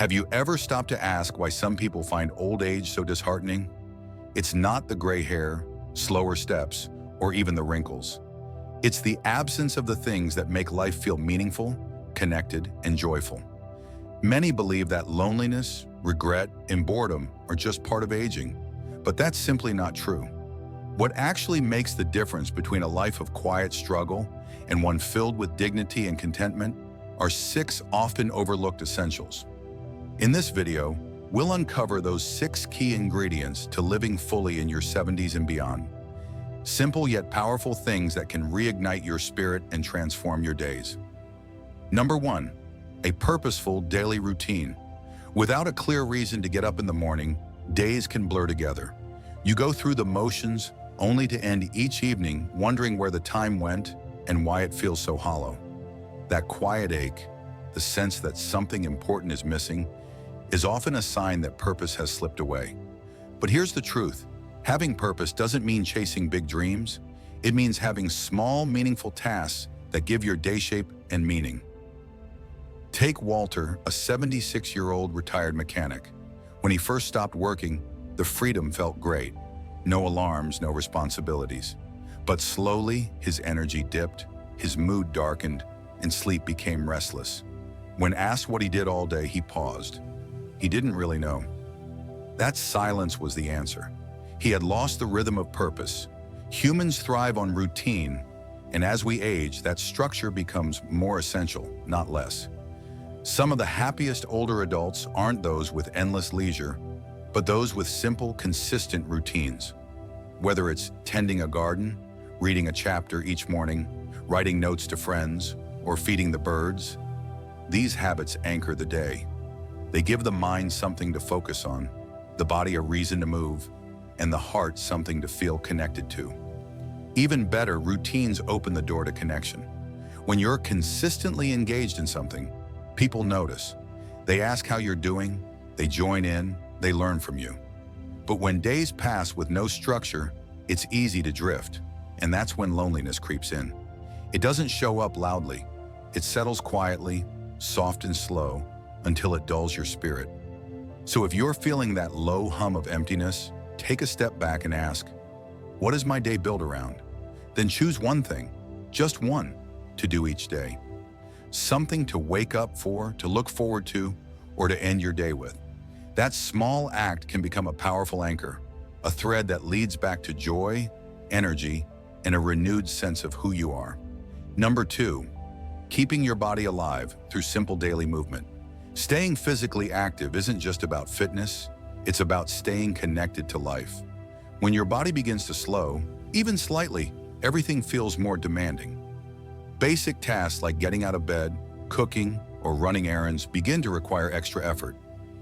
Have you ever stopped to ask why some people find old age so disheartening? It's not the gray hair, slower steps, or even the wrinkles. It's the absence of the things that make life feel meaningful, connected, and joyful. Many believe that loneliness, regret, and boredom are just part of aging, but that's simply not true. What actually makes the difference between a life of quiet struggle and one filled with dignity and contentment are 6 often overlooked essentials. In this video, we'll uncover those 6 key ingredients to living fully in your 70s and beyond. Simple yet powerful things that can reignite your spirit and transform your days. Number 1, a purposeful daily routine. Without a clear reason to get up in the morning, days can blur together. You go through the motions only to end each evening wondering where the time went and why it feels so hollow. That quiet ache, the sense that something important is missing, is often a sign that purpose has slipped away. But here's the truth. Having purpose doesn't mean chasing big dreams. It means having small, meaningful tasks that give your day shape and meaning. Take Walter, a 76-year-old retired mechanic. When he first stopped working, the freedom felt great. No alarms, no responsibilities. But slowly, his energy dipped, his mood darkened, and sleep became restless. When asked what he did all day, he paused. He didn't really know. That silence was the answer. He had lost the rhythm of purpose. Humans thrive on routine, and as we age, that structure becomes more essential, not less. Some of the happiest older adults aren't those with endless leisure, but those with simple, consistent routines. Whether it's tending a garden, reading a chapter each morning, writing notes to friends, or feeding the birds, these habits anchor the day. They give the mind something to focus on, the body a reason to move, and the heart something to feel connected to. Even better, routines open the door to connection. When you're consistently engaged in something, people notice. They ask how you're doing, they join in, they learn from you. But when days pass with no structure, it's easy to drift, and that's when loneliness creeps in. It doesn't show up loudly. It settles quietly, soft and slow, until it dulls your spirit. So if you're feeling that low hum of emptiness, take a step back and ask, what is my day built around? Then choose one thing, just one, to do each day. Something to wake up for, to look forward to, or to end your day with. That small act can become a powerful anchor, a thread that leads back to joy, energy, and a renewed sense of who you are. Number 2, keeping your body alive through simple daily movement. Staying physically active isn't just about fitness, it's about staying connected to life. When your body begins to slow, even slightly, everything feels more demanding. Basic tasks like getting out of bed, cooking, or running errands begin to require extra effort.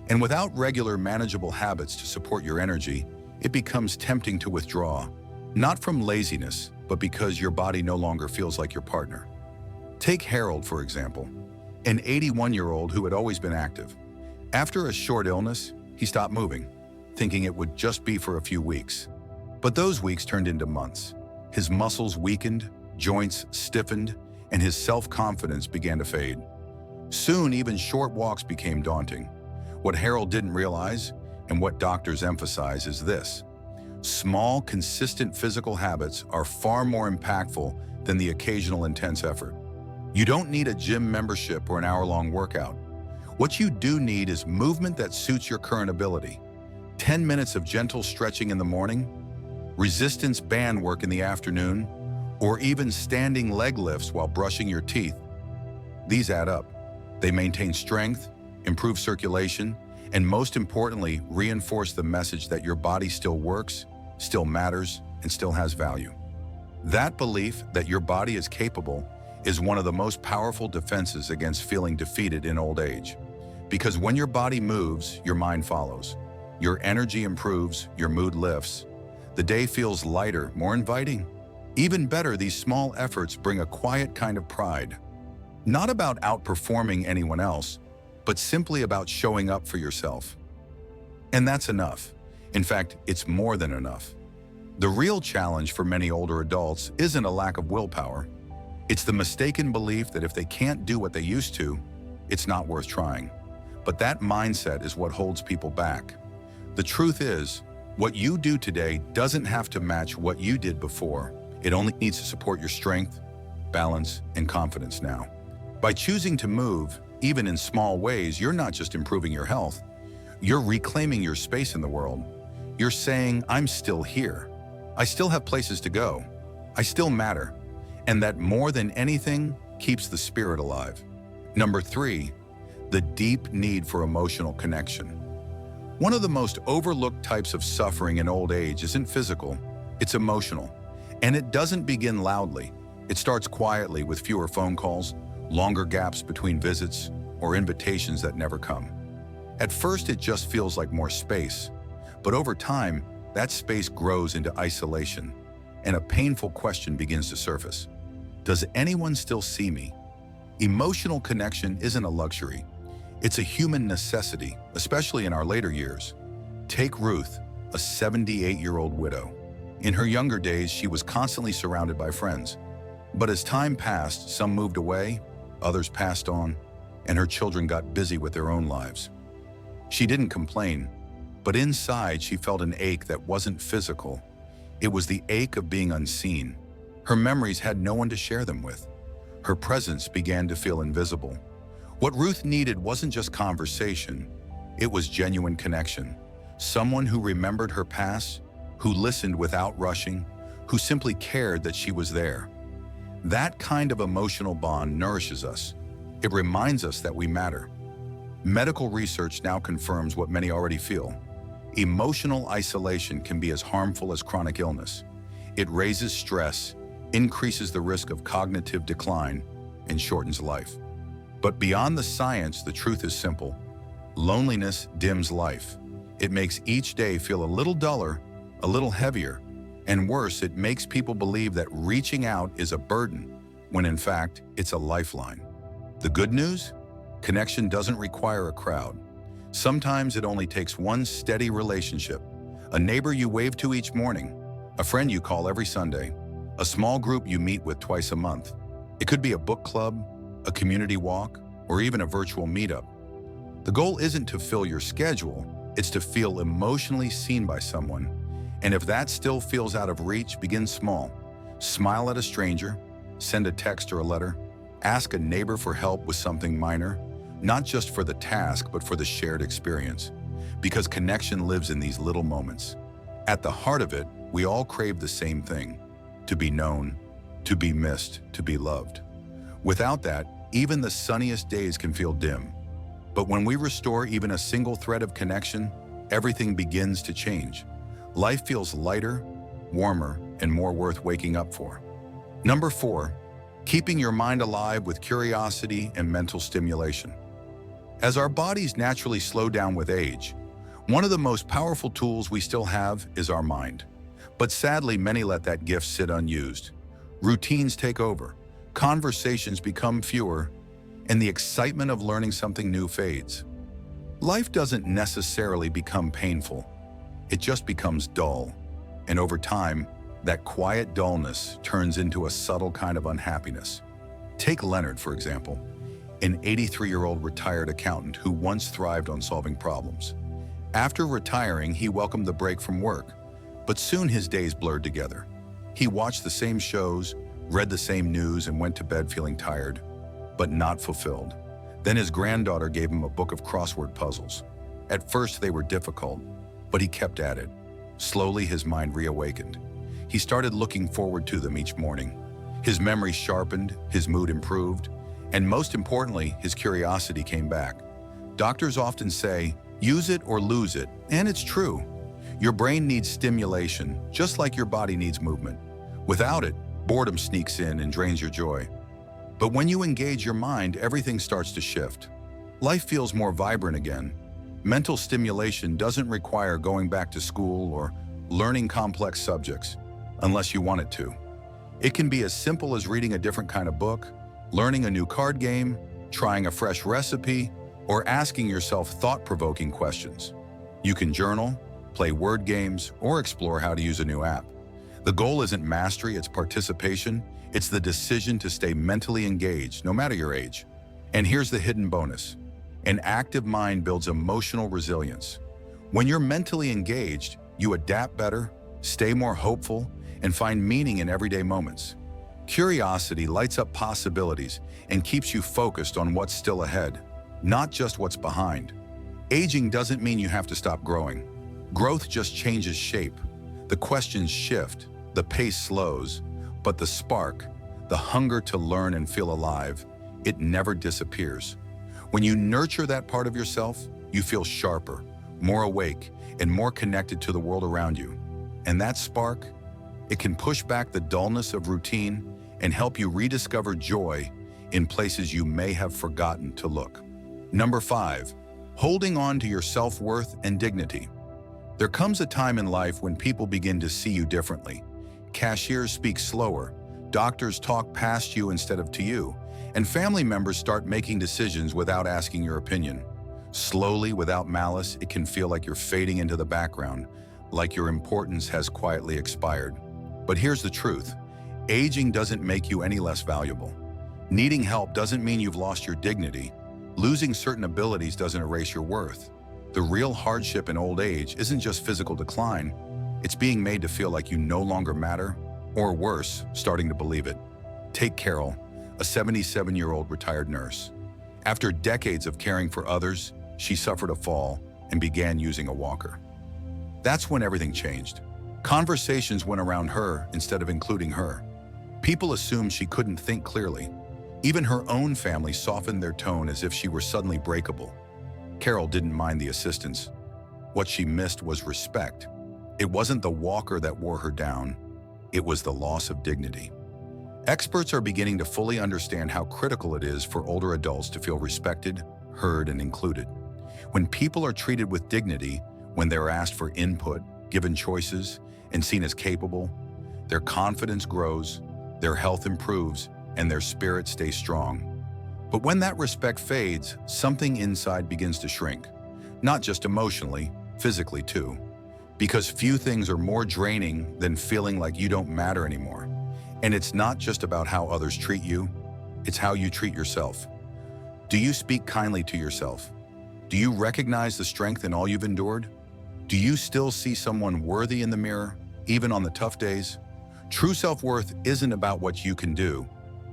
And without regular, manageable habits to support your energy, it becomes tempting to withdraw, not from laziness, but because your body no longer feels like your partner. Take Harold, for example, an 81-year-old who had always been active. After a short illness, he stopped moving, thinking it would just be for a few weeks. But those weeks turned into months. His muscles weakened, joints stiffened, and his self-confidence began to fade. Soon, even short walks became daunting. What Harold didn't realize, and what doctors emphasize, is this: small, consistent physical habits are far more impactful than the occasional intense effort. You don't need a gym membership or an hour-long workout. What you do need is movement that suits your current ability. 10 minutes of gentle stretching in the morning, resistance band work in the afternoon, or even standing leg lifts while brushing your teeth. These add up. They maintain strength, improve circulation, and most importantly, reinforce the message that your body still works, still matters, and still has value. That belief that your body is capable is one of the most powerful defenses against feeling defeated in old age. Because when your body moves, your mind follows. Your energy improves, your mood lifts. The day feels lighter, more inviting. Even better, these small efforts bring a quiet kind of pride. Not about outperforming anyone else, but simply about showing up for yourself. And that's enough. In fact, it's more than enough. The real challenge for many older adults isn't a lack of willpower. It's the mistaken belief that if they can't do what they used to, it's not worth trying. But that mindset is what holds people back. The truth is, what you do today doesn't have to match what you did before. It only needs to support your strength, balance, and confidence now. By choosing to move, even in small ways, you're not just improving your health, you're reclaiming your space in the world. You're saying, I'm still here. I still have places to go. I still matter. And that more than anything keeps the spirit alive. Number 3, the deep need for emotional connection. One of the most overlooked types of suffering in old age isn't physical, it's emotional. And it doesn't begin loudly. It starts quietly with fewer phone calls, longer gaps between visits, or invitations that never come. At first, it just feels like more space. But over time, that space grows into isolation, and a painful question begins to surface. Does anyone still see me? Emotional connection isn't a luxury. It's a human necessity, especially in our later years. Take Ruth, a 78-year-old widow. In her younger days, she was constantly surrounded by friends. But as time passed, some moved away, others passed on, and her children got busy with their own lives. She didn't complain, but inside she felt an ache that wasn't physical. It was the ache of being unseen. Her memories had no one to share them with. Her presence began to feel invisible. What Ruth needed wasn't just conversation, it was genuine connection. Someone who remembered her past, who listened without rushing, who simply cared that she was there. That kind of emotional bond nourishes us. It reminds us that we matter. Medical research now confirms what many already feel. Emotional isolation can be as harmful as chronic illness. It raises stress, increases the risk of cognitive decline, and shortens life. But beyond the science, the truth is simple. Loneliness dims life. It makes each day feel a little duller, a little heavier, and worse, it makes people believe that reaching out is a burden, when in fact, it's a lifeline. The good news? Connection doesn't require a crowd. Sometimes it only takes one steady relationship, a neighbor you wave to each morning, a friend you call every Sunday, a small group you meet with twice a month. It could be a book club, a community walk, or even a virtual meetup. The goal isn't to fill your schedule, it's to feel emotionally seen by someone. And if that still feels out of reach, begin small. Smile at a stranger, send a text or a letter, ask a neighbor for help with something minor, not just for the task, but for the shared experience. Because connection lives in these little moments. At the heart of it, we all crave the same thing: to be known, to be missed, to be loved. Without that, even the sunniest days can feel dim. But when we restore even a single thread of connection, everything begins to change. Life feels lighter, warmer, and more worth waking up for. Number 4, keeping your mind alive with curiosity and mental stimulation. As our bodies naturally slow down with age, one of the most powerful tools we still have is our mind. But sadly, many let that gift sit unused. Routines take over, conversations become fewer, and the excitement of learning something new fades. Life doesn't necessarily become painful. It just becomes dull. And over time, that quiet dullness turns into a subtle kind of unhappiness. Take Leonard, for example, an 83-year-old retired accountant who once thrived on solving problems. After retiring, he welcomed the break from work, but soon his days blurred together. He watched the same shows, read the same news, and went to bed feeling tired, but not fulfilled. Then his granddaughter gave him a book of crossword puzzles. At first, they were difficult, but he kept at it. Slowly, his mind reawakened. He started looking forward to them each morning. His memory sharpened, his mood improved, and most importantly, his curiosity came back. Doctors often say, use it or lose it, and it's true. Your brain needs stimulation, just like your body needs movement. Without it, boredom sneaks in and drains your joy. But when you engage your mind, everything starts to shift. Life feels more vibrant again. Mental stimulation doesn't require going back to school or learning complex subjects, unless you want it to. It can be as simple as reading a different kind of book, learning a new card game, trying a fresh recipe, or asking yourself thought-provoking questions. You can journal, play word games, or explore how to use a new app. The goal isn't mastery, it's participation. It's the decision to stay mentally engaged, no matter your age. And here's the hidden bonus. An active mind builds emotional resilience. When you're mentally engaged, you adapt better, stay more hopeful, and find meaning in everyday moments. Curiosity lights up possibilities and keeps you focused on what's still ahead, not just what's behind. Aging doesn't mean you have to stop growing. Growth just changes shape. The questions shift, the pace slows, but the spark, the hunger to learn and feel alive, it never disappears. When you nurture that part of yourself, you feel sharper, more awake, and more connected to the world around you. And that spark, it can push back the dullness of routine and help you rediscover joy in places you may have forgotten to look. Number 5, holding on to your self-worth and dignity. There comes a time in life when people begin to see you differently. Cashiers speak slower, doctors talk past you instead of to you, and family members start making decisions without asking your opinion. Slowly, without malice, it can feel like you're fading into the background, like your importance has quietly expired. But here's the truth. Aging doesn't make you any less valuable. Needing help doesn't mean you've lost your dignity. Losing certain abilities doesn't erase your worth. The real hardship in old age isn't just physical decline. It's being made to feel like you no longer matter, or worse, starting to believe it. Take Carol, a 77-year-old retired nurse. After decades of caring for others, she suffered a fall and began using a walker. That's when everything changed. Conversations went around her instead of including her. People assumed she couldn't think clearly. Even her own family softened their tone as if she were suddenly breakable. Carol didn't mind the assistance. What she missed was respect. It wasn't the walker that wore her down. It was the loss of dignity. Experts are beginning to fully understand how critical it is for older adults to feel respected, heard, and included. When people are treated with dignity, when they're asked for input, given choices, and seen as capable, their confidence grows, their health improves, and their spirit stays strong. But when that respect fades, something inside begins to shrink. Not just emotionally, physically too. Because few things are more draining than feeling like you don't matter anymore. And it's not just about how others treat you, it's how you treat yourself. Do you speak kindly to yourself? Do you recognize the strength in all you've endured? Do you still see someone worthy in the mirror, even on the tough days? True self-worth isn't about what you can do.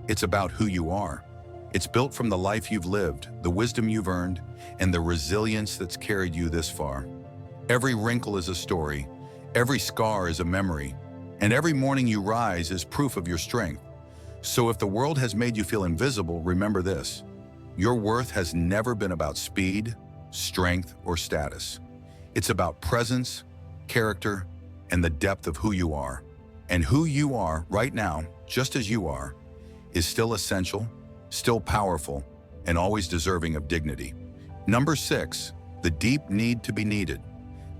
It's about who you are. It's built from the life you've lived, the wisdom you've earned, and the resilience that's carried you this far. Every wrinkle is a story, every scar is a memory, and every morning you rise is proof of your strength. So if the world has made you feel invisible, remember this. Your worth has never been about speed, strength, or status. It's about presence, character, and the depth of who you are. And who you are right now, just as you are, is still essential, still powerful, and always deserving of dignity. Number 6, the deep need to be needed.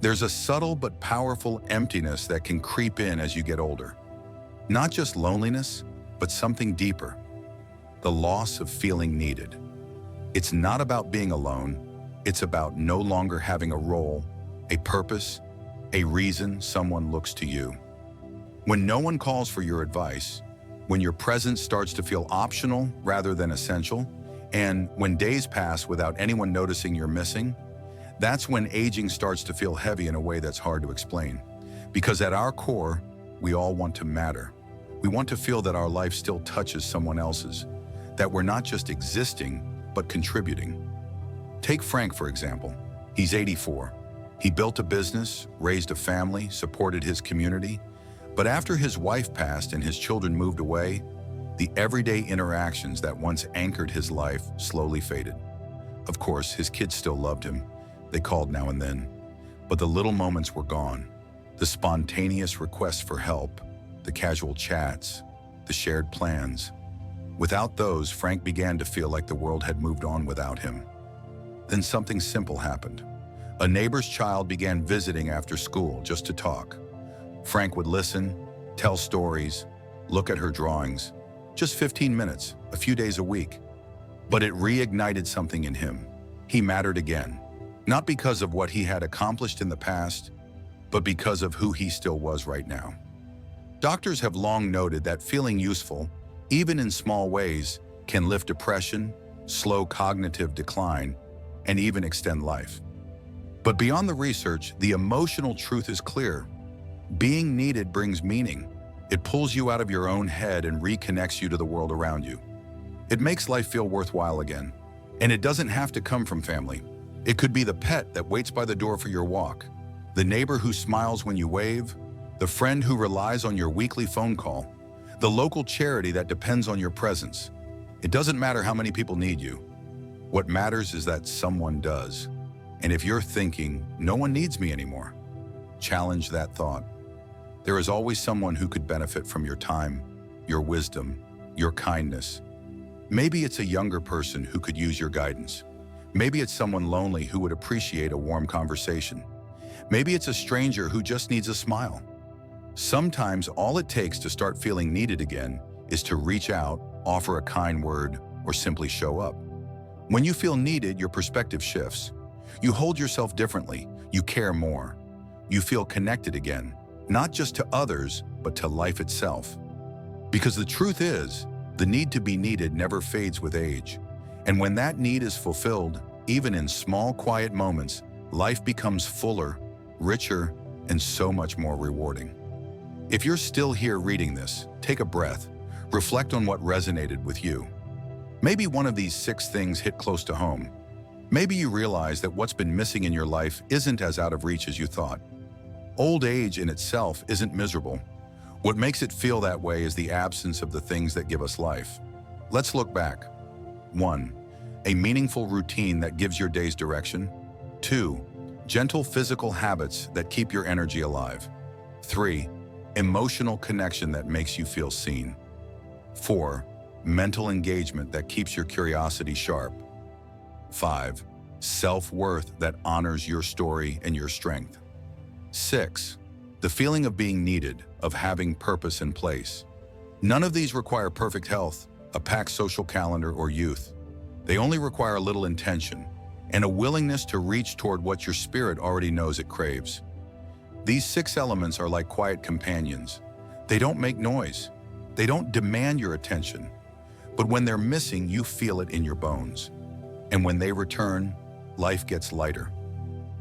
There's a subtle but powerful emptiness that can creep in as you get older. Not just loneliness, but something deeper. The loss of feeling needed. It's not about being alone. It's about no longer having a role, a purpose, a reason someone looks to you. When no one calls for your advice, when your presence starts to feel optional rather than essential, and when days pass without anyone noticing you're missing, that's when aging starts to feel heavy in a way that's hard to explain. Because at our core, we all want to matter. We want to feel that our life still touches someone else's, that we're not just existing, but contributing. Take Frank, for example. He's 84. He built a business, raised a family, supported his community. But after his wife passed and his children moved away, the everyday interactions that once anchored his life slowly faded. Of course, his kids still loved him. They called now and then. But the little moments were gone. The spontaneous requests for help, the casual chats, the shared plans. Without those, Frank began to feel like the world had moved on without him. Then something simple happened. A neighbor's child began visiting after school just to talk. Frank would listen, tell stories, look at her drawings. Just 15 minutes, a few days a week. But it reignited something in him. He mattered again. Not because of what he had accomplished in the past, but because of who he still was right now. Doctors have long noted that feeling useful, even in small ways, can lift depression, slow cognitive decline, and even extend life. But beyond the research, the emotional truth is clear. Being needed brings meaning. It pulls you out of your own head and reconnects you to the world around you. It makes life feel worthwhile again. And it doesn't have to come from family. It could be the pet that waits by the door for your walk, the neighbor who smiles when you wave, the friend who relies on your weekly phone call, the local charity that depends on your presence. It doesn't matter how many people need you. What matters is that someone does. And if you're thinking, no one needs me anymore, challenge that thought. There is always someone who could benefit from your time, your wisdom, your kindness. Maybe it's a younger person who could use your guidance. Maybe it's someone lonely who would appreciate a warm conversation. Maybe it's a stranger who just needs a smile. Sometimes all it takes to start feeling needed again is to reach out, offer a kind word, or simply show up. When you feel needed, your perspective shifts. You hold yourself differently. You care more. You feel connected again, not just to others, but to life itself. Because the truth is, the need to be needed never fades with age. And when that need is fulfilled, even in small, quiet moments, life becomes fuller, richer, and so much more rewarding. If you're still here reading this, take a breath. Reflect on what resonated with you. Maybe one of these 6 things hit close to home. Maybe you realize that what's been missing in your life isn't as out of reach as you thought. Old age in itself isn't miserable. What makes it feel that way is the absence of the things that give us life. Let's look back. 1. A meaningful routine that gives your days direction. 2. Gentle physical habits that keep your energy alive. 3. Emotional connection that makes you feel seen. 4. Mental engagement that keeps your curiosity sharp. 5. Self-worth that honors your story and your strength. 6. The feeling of being needed, of having purpose in place. None of these require perfect health, a packed social calendar, or youth. They only require a little intention and a willingness to reach toward what your spirit already knows it craves. These 6 elements are like quiet companions. They don't make noise. They don't demand your attention. But when they're missing, you feel it in your bones. And when they return, life gets lighter.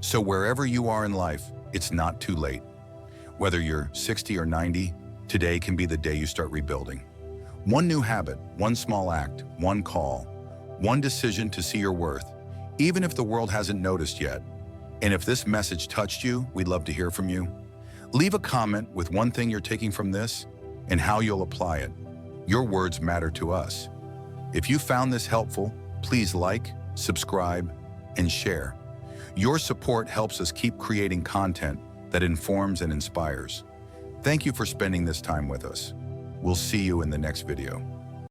So wherever you are in life, it's not too late. Whether you're 60 or 90, today can be the day you start rebuilding. One new habit, one small act, one call, one decision to see your worth, even if the world hasn't noticed yet. And if this message touched you, we'd love to hear from you. Leave a comment with one thing you're taking from this and how you'll apply it. Your words matter to us. If you found this helpful, please like, subscribe, and share. Your support helps us keep creating content that informs and inspires. Thank you for spending this time with us. We'll see you in the next video.